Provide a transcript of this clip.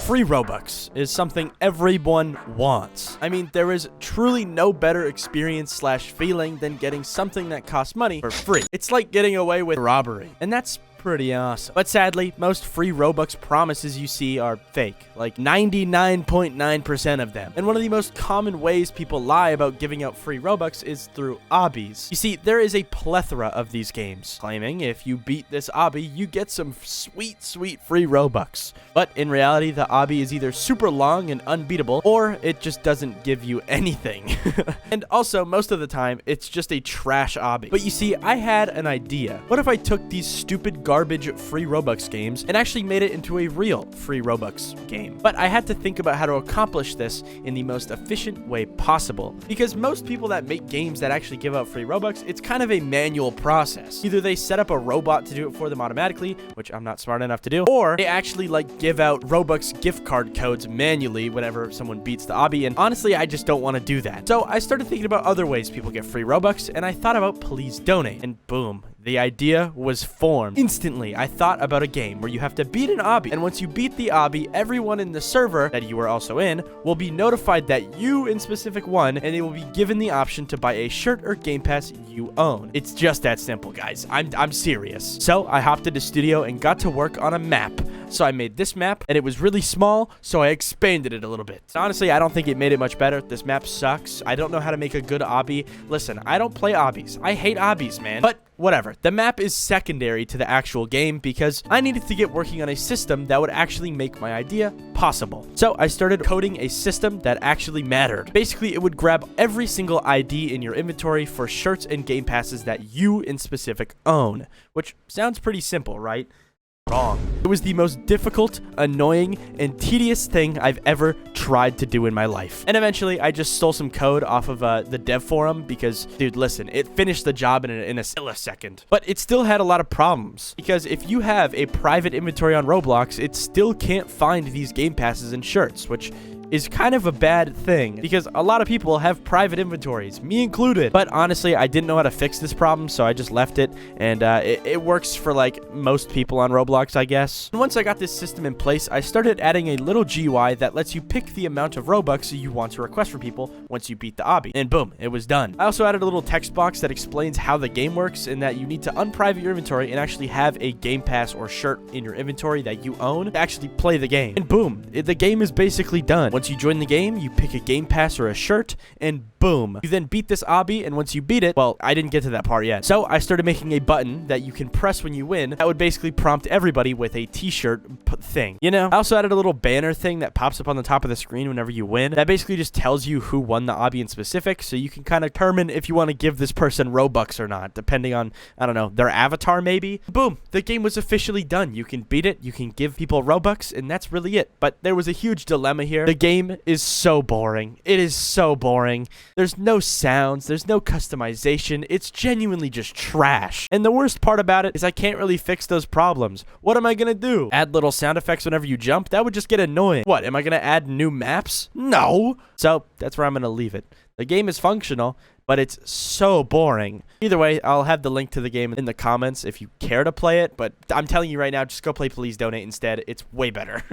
Free Robux is something everyone wants. I mean, there is truly no better experience / feeling than getting something that costs money for free. It's like getting away with robbery, and that's pretty awesome. But sadly, most free Robux promises you see are fake, like 99.9% of them. And one of the most common ways people lie about giving out free Robux is through obbies. You see, there is a plethora of these games, claiming if you beat this obby, you get some sweet free Robux. But in reality, the obby is either super long and unbeatable, or it just doesn't give you anything. And also, most of the time, it's just a trash obby. But you see, I had an idea. What if I took these stupid garbage free Robux games and actually made it into a real free Robux game? But I had to think about how to accomplish this in the most efficient way possible, because most people that make games that actually give out free Robux, it's kind of a manual process. Either they set up a robot to do it for them automatically, which I'm not smart enough to do, or they actually give out Robux gift card codes manually whenever someone beats the obby, and honestly, I just don't want to do that. So I started thinking about other ways people get free Robux, and I thought about Please Donate, and boom, the idea was formed. Instantly, I thought about a game where you have to beat an obby, and once you beat the obby, everyone in the server that you are also in will be notified that you in specific won, and they will be given the option to buy a shirt or game pass you own. It's just that simple, guys. I'm serious. So I hopped into studio and got to work on a map. So I made this map, and it was really small, so I expanded it a little bit. Honestly, I don't think it made it much better. This map sucks. I don't know how to make a good obby. Listen, I don't play obbies. I hate obbies, man. But whatever. The map is secondary to the actual game because I needed to get working on a system that would actually make my idea possible. So I started coding a system that actually mattered. Basically, it would grab every single ID in your inventory for shirts and game passes that you in specific own, which sounds pretty simple, right? Wrong. It was the most difficult, annoying, and tedious thing I've ever tried to do in my life. And eventually, I just stole some code off of the dev forum because, dude, listen, it finished the job in a second. But it still had a lot of problems because if you have a private inventory on Roblox, it still can't find these game passes and shirts, which is kind of a bad thing because a lot of people have private inventories, me included. But honestly, I didn't know how to fix this problem, so I just left it, and it works for like most people on Roblox, I guess. And once I got this system in place, I started adding a little GUI that lets you pick the amount of Robux you want to request from people once you beat the obby, and boom, it was done. I also added a little text box that explains how the game works and that you need to unprivate your inventory and actually have a game pass or shirt in your inventory that you own to actually play the game. And boom, the game is basically done. Once you join the game, you pick a game pass or a shirt, and boom, you then beat this obby. And once you beat it, well, I didn't get to that part yet, so I started making a button that you can press when you win that would basically prompt everybody with a t-shirt thing, you know. I also added a little banner thing that pops up on the top of the screen whenever you win that basically just tells you who won the obby in specific, so you can kind of determine if you want to give this person Robux or not, depending on, I don't know, their avatar maybe. Boom, the game was officially done. You can beat it, you can give people Robux, and that's really it. But there was a huge dilemma here. The game is so boring. It is so boring. There's no sounds, there's no customization. It's genuinely just trash. And the worst part about it is I can't really fix those problems. What am I gonna do? Add little sound effects whenever you jump? That would just get annoying. What, am I gonna add new maps? No. So that's where I'm gonna leave it. The game is functional, but it's so boring. Either way, I'll have the link to the game in the comments if you care to play it, but I'm telling you right now, just go play Please Donate instead. It's way better.